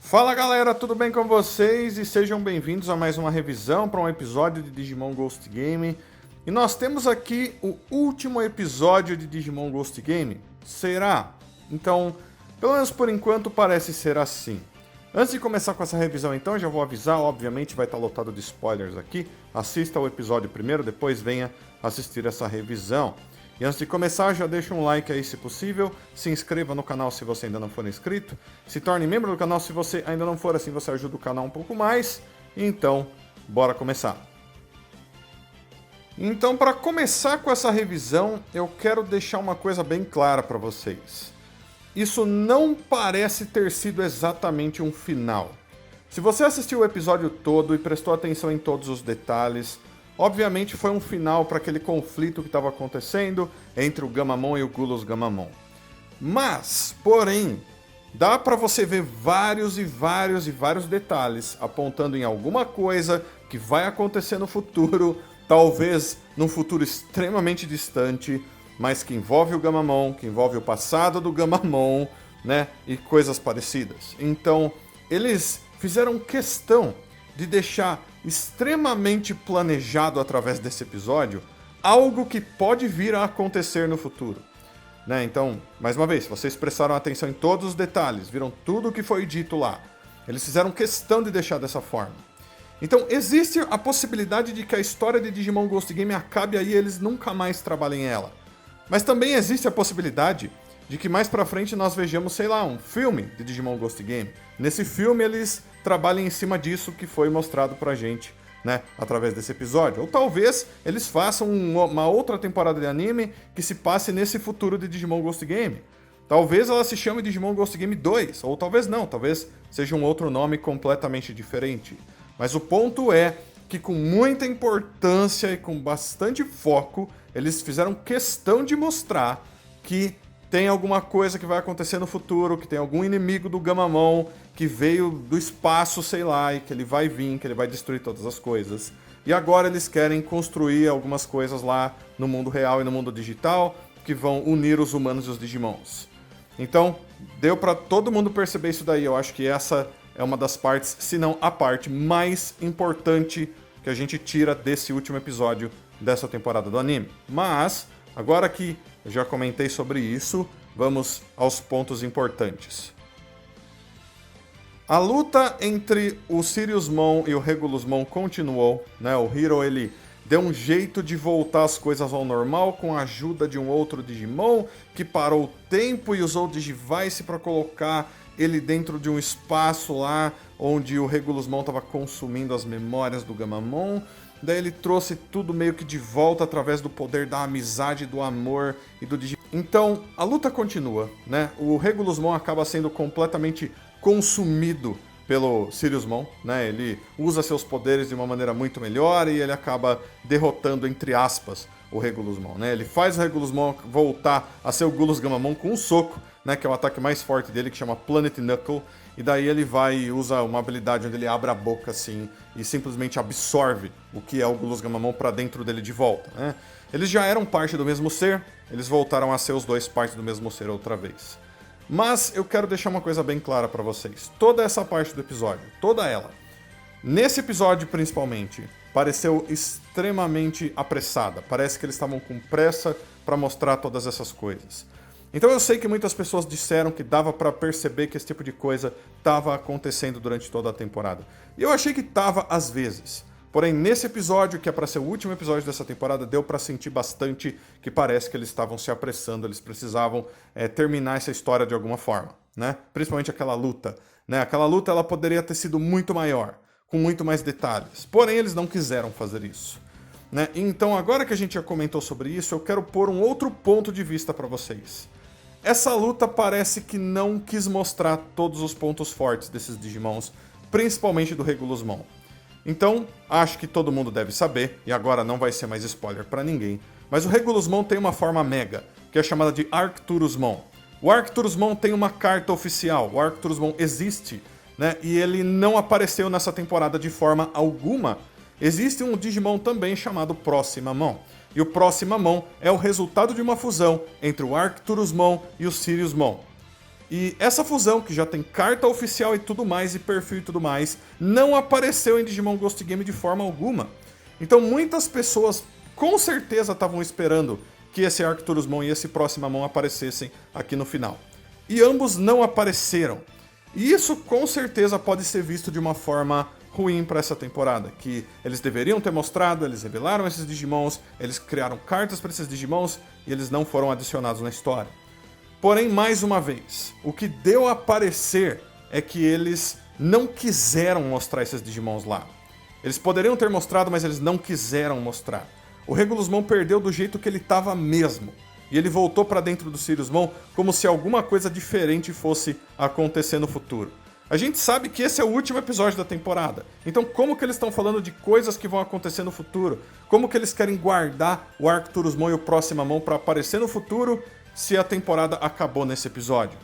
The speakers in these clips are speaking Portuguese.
Fala galera, tudo bem com vocês? E sejam bem-vindos a mais uma revisão para um episódio de Digimon Ghost Game. E nós temos aqui o último episódio de Digimon Ghost Game. Será? Então, pelo menos por enquanto parece ser assim. Antes de começar com essa revisão então, eu já vou avisar, obviamente vai estar lotado de spoilers aqui. Assista o episódio primeiro, depois venha assistir essa revisão. E antes de começar, já deixa um like aí se possível, se inscreva no canal se você ainda não for inscrito, se torne membro do canal se você ainda não for, assim você ajuda o canal um pouco mais. Então, bora começar. Então, para começar com essa revisão, eu quero deixar uma coisa bem clara para vocês. Isso não parece ter sido exatamente um final. Se você assistiu o episódio todo e prestou atenção em todos os detalhes, obviamente foi um final para aquele conflito que estava acontecendo entre o Gamamon e o Gulos Gamamon. Mas, porém, dá para você ver vários detalhes apontando em alguma coisa que vai acontecer no futuro, talvez num futuro extremamente distante, mas que envolve o Gamamon, que envolve o passado do Gamamon, né, e coisas parecidas. Então, eles fizeram questão de deixar extremamente planejado através desse episódio algo que pode vir a acontecer no futuro. Né? Então, mais uma vez, vocês prestaram atenção em todos os detalhes, viram tudo o que foi dito lá. Eles fizeram questão de deixar dessa forma. Então, existe a possibilidade de que a história de Digimon Ghost Game acabe aí e eles nunca mais trabalhem ela. Mas também existe a possibilidade de que mais pra frente nós vejamos, sei lá, um filme de Digimon Ghost Game. Nesse filme eles trabalhem em cima disso que foi mostrado pra gente, né, através desse episódio. Ou talvez eles façam uma outra temporada de anime que se passe nesse futuro de Digimon Ghost Game. Talvez ela se chame Digimon Ghost Game 2, ou talvez não, talvez seja um outro nome completamente diferente. Mas o ponto é que com muita importância e com bastante foco, eles fizeram questão de mostrar que tem alguma coisa que vai acontecer no futuro, que tem algum inimigo do Gamamon que veio do espaço, sei lá, e que ele vai vir, que ele vai destruir todas as coisas. E agora eles querem construir algumas coisas lá no mundo real e no mundo digital que vão unir os humanos e os Digimons. Então, deu pra todo mundo perceber isso daí. Eu acho que essa é uma das partes, se não a parte mais importante que a gente tira desse último episódio dessa temporada do anime. Mas, agora que eu já comentei sobre isso, vamos aos pontos importantes. A luta entre o Siriusmon e o Regulusmon continuou, né? O Hiro, ele deu um jeito de voltar as coisas ao normal com a ajuda de um outro Digimon que parou o tempo e usou o Digivice para colocar ele dentro de um espaço lá onde o Regulusmon estava consumindo as memórias do Gamamon. Daí ele trouxe tudo meio que de volta através do poder da amizade, do amor e do Digi. Então, a luta continua, né? O Regulusmon acaba sendo completamente consumido pelo Siriusmon, né? Ele usa seus poderes de uma maneira muito melhor e ele acaba derrotando, entre aspas, o Regulusmon, né? Ele faz o Regulusmon voltar a ser o Gulos Gamamon com um soco, né? Que é o ataque mais forte dele, que chama Planet Knuckle. E daí ele vai e usa uma habilidade onde ele abre a boca assim e simplesmente absorve o que é o Gulos Gamamon pra dentro dele de volta, né? Eles já eram parte do mesmo ser, eles voltaram a ser os dois partes do mesmo ser outra vez. Mas eu quero deixar uma coisa bem clara pra vocês. Toda essa parte do episódio, toda ela, nesse episódio principalmente, pareceu extremamente apressada. Parece que eles estavam com pressa pra mostrar todas essas coisas. Então eu sei que muitas pessoas disseram que dava pra perceber que esse tipo de coisa estava acontecendo durante toda a temporada. E eu achei que tava às vezes. Porém, nesse episódio, que é pra ser o último episódio dessa temporada, deu pra sentir bastante que parece que eles estavam se apressando, eles precisavam terminar essa história de alguma forma, né? Principalmente aquela luta, né? Aquela luta ela poderia ter sido muito maior, com muito mais detalhes. Porém, eles não quiseram fazer isso. Né? Então, agora que a gente já comentou sobre isso, eu quero pôr um outro ponto de vista pra vocês. Essa luta parece que não quis mostrar todos os pontos fortes desses Digimons, principalmente do Regulusmon. Então, acho que todo mundo deve saber, e agora não vai ser mais spoiler pra ninguém, mas o Regulusmon tem uma forma Mega, que é chamada de Arcturusmon. O Arcturusmon tem uma carta oficial, o Arcturusmon existe, né? E ele não apareceu nessa temporada de forma alguma. Existe um Digimon também chamado Proximamon. E o Proximamon é o resultado de uma fusão entre o Arcturusmon e o Siriusmon. E essa fusão, que já tem carta oficial e tudo mais, e perfil e tudo mais, não apareceu em Digimon Ghost Game de forma alguma. Então muitas pessoas com certeza estavam esperando que esse Arcturusmon e esse Próximamon aparecessem aqui no final. E ambos não apareceram. E isso com certeza pode ser visto de uma forma ruim para essa temporada, que eles deveriam ter mostrado, eles revelaram esses Digimons, eles criaram cartas para esses Digimons e eles não foram adicionados na história. Porém, mais uma vez, o que deu a parecer é que eles não quiseram mostrar esses Digimons lá. Eles poderiam ter mostrado, mas eles não quiseram mostrar. O Regulusmon perdeu do jeito que ele estava mesmo. E ele voltou para dentro do Siriusmon como se alguma coisa diferente fosse acontecer no futuro. A gente sabe que esse é o último episódio da temporada. Então como que eles estão falando de coisas que vão acontecer no futuro? Como que eles querem guardar o Arcturusmon e o Próximamon para aparecer no futuro se a temporada acabou nesse episódio?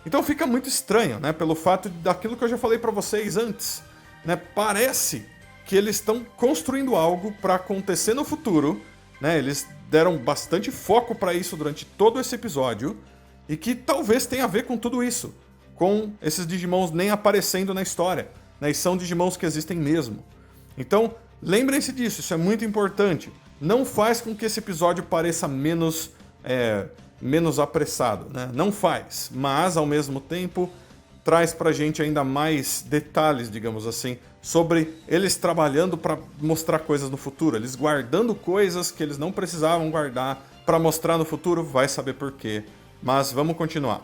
Então fica muito estranho, né? Pelo fato daquilo que eu já falei para vocês antes. Né? Parece que eles estão construindo algo para acontecer no futuro, né? Eles deram bastante foco para isso durante todo esse episódio e que talvez tenha a ver com tudo isso, com esses Digimons nem aparecendo na história, né? E são Digimons que existem mesmo. Então, lembrem-se disso, isso é muito importante. Não faz com que esse episódio pareça menos apressado, né? Não faz, mas ao mesmo tempo traz pra gente ainda mais detalhes, digamos assim, sobre eles trabalhando para mostrar coisas no futuro, eles guardando coisas que eles não precisavam guardar para mostrar no futuro, vai saber por quê. Mas vamos continuar.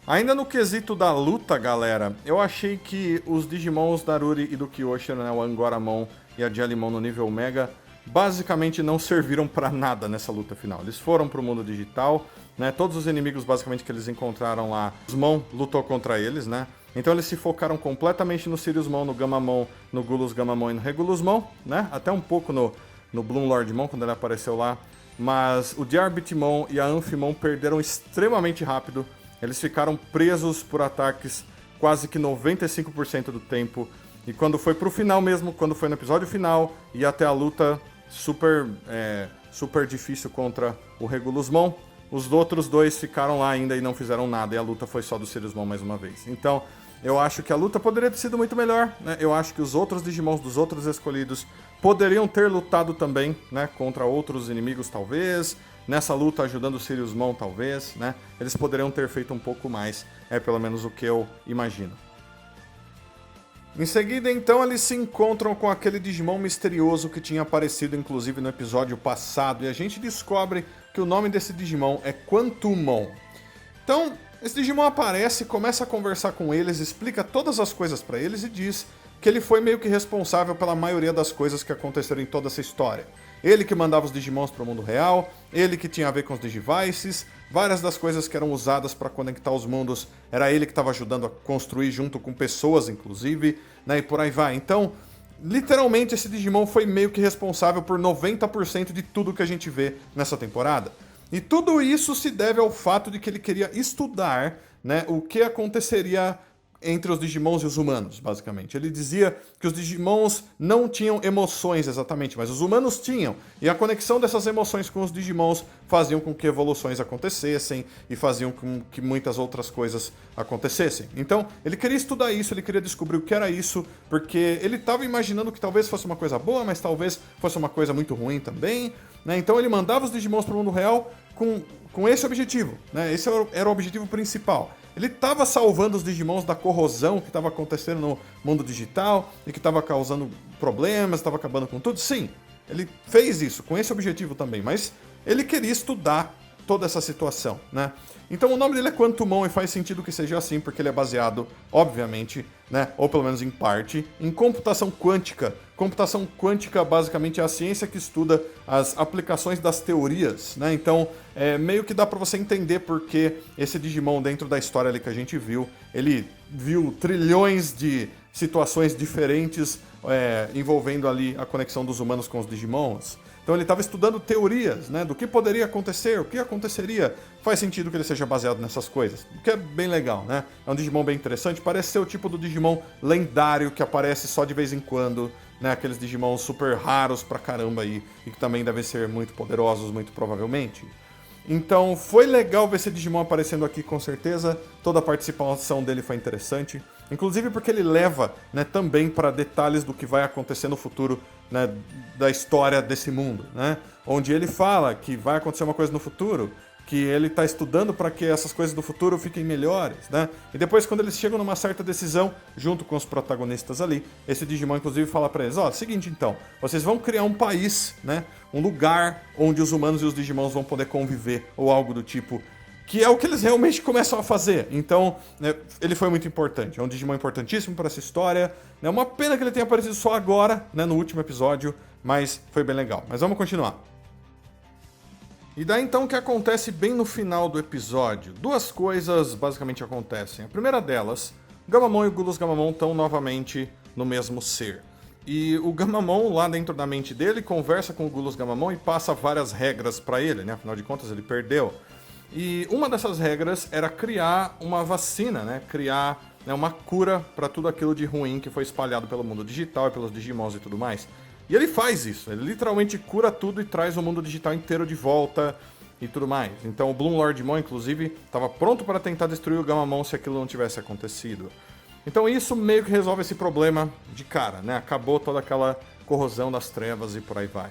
Ainda no quesito da luta, galera, eu achei que os Digimons da Ruri e do Kyoshi, né, o Angoramon e a Jellimon no nível Mega, basicamente não serviram pra nada nessa luta final. Eles foram pro mundo digital, né? Todos os inimigos basicamente que eles encontraram lá, o Mon lutou contra eles, né? Então eles se focaram completamente no Siriusmon, no Gamamon, no Gulus Gamamon e no Regulusmon, né? Até um pouco no Bloom Lordmon quando ele apareceu lá. Mas o Diarbitimon e a Amphimon perderam extremamente rápido. Eles ficaram presos por ataques quase que 95% do tempo. E quando foi pro final mesmo, quando foi no episódio final, e até a luta super difícil contra o Regulusmon, os outros dois ficaram lá ainda e não fizeram nada, e a luta foi só do Siriusmon mais uma vez. Então, eu acho que a luta poderia ter sido muito melhor, né? Eu acho que os outros Digimons dos outros escolhidos poderiam ter lutado também, né? Contra outros inimigos, talvez. Nessa luta, ajudando o Siriusmon, talvez, né? Eles poderiam ter feito um pouco mais, é pelo menos o que eu imagino. Em seguida, então, eles se encontram com aquele Digimon misterioso que tinha aparecido, inclusive, no episódio passado, e a gente descobre que o nome desse Digimon é Quantumon. Então, esse Digimon aparece, começa a conversar com eles, explica todas as coisas pra eles e diz que ele foi meio que responsável pela maioria das coisas que aconteceram em toda essa história. Ele que mandava os Digimons pro mundo real, ele que tinha a ver com os Digivices, várias das coisas que eram usadas para conectar os mundos, era ele que estava ajudando a construir junto com pessoas, inclusive, né, e por aí vai. Então, literalmente, esse Digimon foi meio que responsável por 90% de tudo que a gente vê nessa temporada. E tudo isso se deve ao fato de que ele queria estudar, né, o que aconteceria entre os Digimons e os humanos, basicamente. Ele dizia que os Digimons não tinham emoções exatamente, mas os humanos tinham. E a conexão dessas emoções com os Digimons faziam com que evoluções acontecessem e faziam com que muitas outras coisas acontecessem. Então, ele queria estudar isso, ele queria descobrir o que era isso, porque ele estava imaginando que talvez fosse uma coisa boa, mas talvez fosse uma coisa muito ruim também, né? Então ele mandava os Digimons para o mundo real com esse objetivo, né? Esse era o objetivo principal. Ele estava salvando os Digimons da corrosão que estava acontecendo no mundo digital e que estava causando problemas, estava acabando com tudo. Sim, ele fez isso com esse objetivo também, mas ele queria estudar toda essa situação, né? Então o nome dele é Quantumon e faz sentido que seja assim, porque ele é baseado, obviamente, né, ou pelo menos em parte, em computação quântica. Computação quântica basicamente é a ciência que estuda as aplicações das teorias, né? Então, meio que dá pra você entender porque esse Digimon dentro da história ali que a gente viu, ele viu trilhões de situações diferentes envolvendo ali a conexão dos humanos com os Digimons. Então ele estava estudando teorias, né, do que poderia acontecer, o que aconteceria. Faz sentido que ele seja baseado nessas coisas, o que é bem legal, né? É um Digimon bem interessante, parece ser o tipo do Digimon lendário que aparece só de vez em quando, né? Aqueles Digimons super raros pra caramba aí, e que também devem ser muito poderosos, muito provavelmente. Então foi legal ver esse Digimon aparecendo aqui, com certeza. Toda a participação dele foi interessante. Inclusive porque ele leva, né, também para detalhes do que vai acontecer no futuro, né, da história desse mundo, né? Onde ele fala que vai acontecer uma coisa no futuro, que ele está estudando para que essas coisas do futuro fiquem melhores, né? E depois, quando eles chegam numa certa decisão, junto com os protagonistas ali, esse Digimon, inclusive, fala para eles, seguinte então, vocês vão criar um país, né? Um lugar onde os humanos e os Digimons vão poder conviver, ou algo do tipo, que é o que eles realmente começam a fazer. Então, né, ele foi muito importante. É um Digimon importantíssimo para essa história. É uma pena que ele tenha aparecido só agora, né, no último episódio, mas foi bem legal. Mas vamos continuar. E daí então o que acontece bem no final do episódio? Duas coisas basicamente acontecem. A primeira delas, Gamamon e o Gulos Gamamon estão novamente no mesmo ser. E o Gamamon, lá dentro da mente dele, conversa com o Gulos Gamamon e passa várias regras para ele, né? Afinal de contas, ele perdeu. E uma dessas regras era criar uma vacina, né? Criar, né, uma cura para tudo aquilo de ruim que foi espalhado pelo mundo digital e pelos Digimons e tudo mais. E ele faz isso, ele literalmente cura tudo e traz o mundo digital inteiro de volta e tudo mais. Então o Bloom Lordmon, inclusive, estava pronto para tentar destruir o Gamamon se aquilo não tivesse acontecido. Então isso meio que resolve esse problema de cara, né? Acabou toda aquela corrosão das trevas e por aí vai.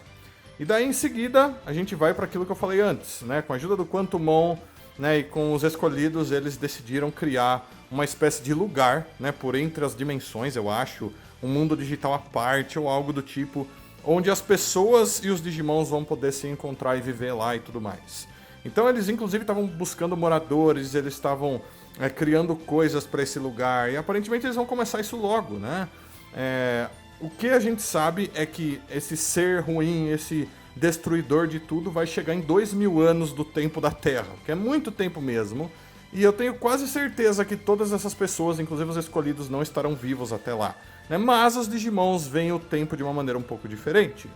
E daí em seguida a gente vai para aquilo que eu falei antes, né? Com a ajuda do Quantumon, né, e com os escolhidos, eles decidiram criar uma espécie de lugar, né, por entre as dimensões, eu acho, um mundo digital à parte ou algo do tipo, onde as pessoas e os Digimons vão poder se encontrar e viver lá e tudo mais. Então eles inclusive estavam buscando moradores, eles estavam criando coisas para esse lugar, e aparentemente eles vão começar isso logo, né? O que a gente sabe é que esse ser ruim, esse destruidor de tudo, vai chegar em 2000 anos do tempo da Terra, que é muito tempo mesmo, e eu tenho quase certeza que todas essas pessoas, inclusive os escolhidos, não estarão vivos até lá, né? Mas os Digimons veem o tempo de uma maneira um pouco diferente,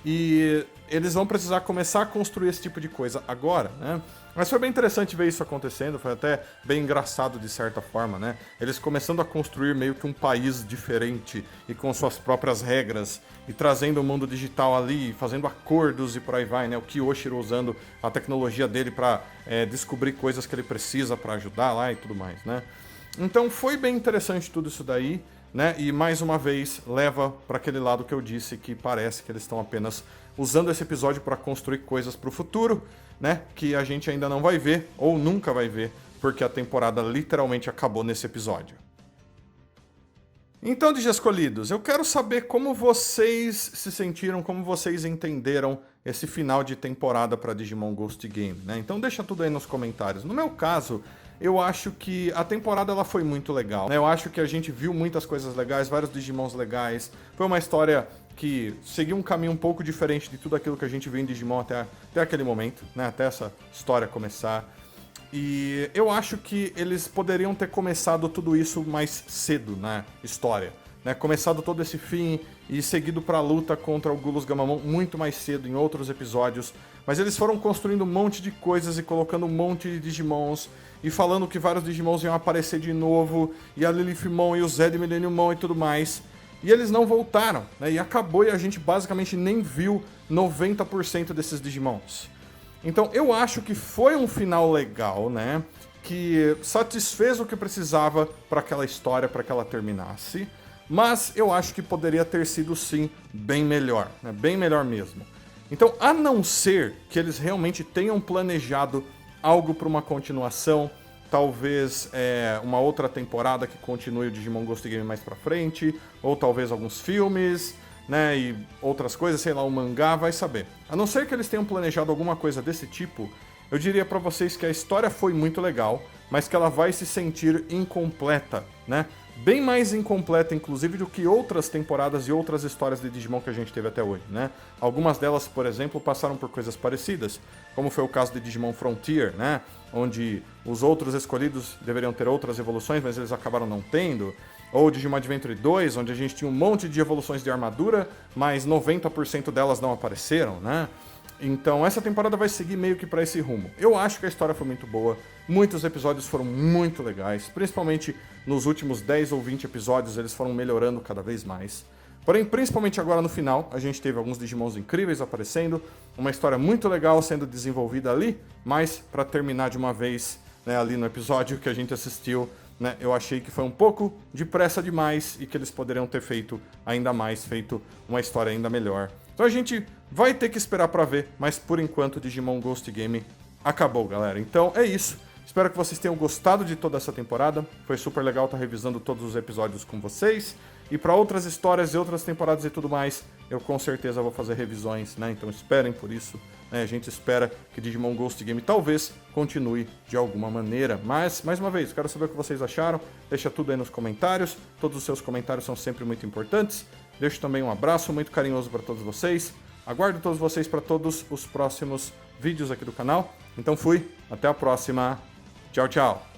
e eles vão precisar começar a construir esse tipo de coisa agora, né? Mas foi bem interessante ver isso acontecendo, foi até bem engraçado de certa forma, né? Eles começando a construir meio que um país diferente e com suas próprias regras e trazendo o mundo digital ali, fazendo acordos e por aí vai, né? O Kyoshiro usando a tecnologia dele para descobrir coisas que ele precisa para ajudar lá e tudo mais, né? Então foi bem interessante tudo isso daí, né? E mais uma vez leva para aquele lado que eu disse que parece que eles estão apenas usando esse episódio para construir coisas para o futuro, né? Que a gente ainda não vai ver ou nunca vai ver, porque a temporada literalmente acabou nesse episódio. Então, Digi Escolhidos, eu quero saber como vocês se sentiram, como vocês entenderam esse final de temporada para Digimon Ghost Game, né? Então deixa tudo aí nos comentários. No meu caso, eu acho que a temporada ela foi muito legal, né? Eu acho que a gente viu muitas coisas legais, vários Digimons legais. Foi uma história que seguiu um caminho um pouco diferente de tudo aquilo que a gente viu em Digimon até aquele momento, né? Até essa história começar. E eu acho que eles poderiam ter começado tudo isso mais cedo na história, né? Começado todo esse fim e seguido para a luta contra o Gulos Gamamon muito mais cedo em outros episódios. Mas eles foram construindo um monte de coisas e colocando um monte de Digimons e falando que vários Digimons iam aparecer de novo, e a Lilithmon e o Zed Millenniummon e tudo mais. E eles não voltaram, né? E acabou e a gente basicamente nem viu 90% desses Digimons. Então eu acho que foi um final legal, né? Que satisfez o que precisava para aquela história, para que ela terminasse. Mas eu acho que poderia ter sido sim bem melhor, né? Bem melhor mesmo. Então, a não ser que eles realmente tenham planejado algo para uma continuação, talvez uma outra temporada que continue o Digimon Ghost Game mais pra frente, ou talvez alguns filmes, né, e outras coisas, sei lá, um mangá, vai saber. A não ser que eles tenham planejado alguma coisa desse tipo, eu diria pra vocês que a história foi muito legal, mas que ela vai se sentir incompleta, né? Bem mais incompleta, inclusive, do que outras temporadas e outras histórias de Digimon que a gente teve até hoje, né? Algumas delas, por exemplo, passaram por coisas parecidas, como foi o caso de Digimon Frontier, né? Onde os outros escolhidos deveriam ter outras evoluções, mas eles acabaram não tendo. Ou Digimon Adventure 2, onde a gente tinha um monte de evoluções de armadura, mas 90% delas não apareceram, né? Então essa temporada vai seguir meio que para esse rumo. Eu acho que a história foi muito boa, muitos episódios foram muito legais, principalmente nos últimos 10 ou 20 episódios eles foram melhorando cada vez mais. Porém, principalmente agora no final, a gente teve alguns Digimons incríveis aparecendo, uma história muito legal sendo desenvolvida ali, mas para terminar de uma vez, né, ali no episódio que a gente assistiu, né, eu achei que foi um pouco depressa demais e que eles poderiam ter feito ainda mais, feito uma história ainda melhor. Então a gente vai ter que esperar para ver, mas por enquanto o Digimon Ghost Game acabou, galera. Então é isso. Espero que vocês tenham gostado de toda essa temporada. Foi super legal estar revisando todos os episódios com vocês. E para outras histórias e outras temporadas e tudo mais, eu com certeza vou fazer revisões, né? Então esperem por isso. Né? A gente espera que Digimon Ghost Game talvez continue de alguma maneira. Mas, mais uma vez, quero saber o que vocês acharam. Deixa tudo aí nos comentários. Todos os seus comentários são sempre muito importantes. Deixo também um abraço muito carinhoso para todos vocês. Aguardo todos vocês para todos os próximos vídeos aqui do canal. Então fui, até a próxima. Tchau, tchau.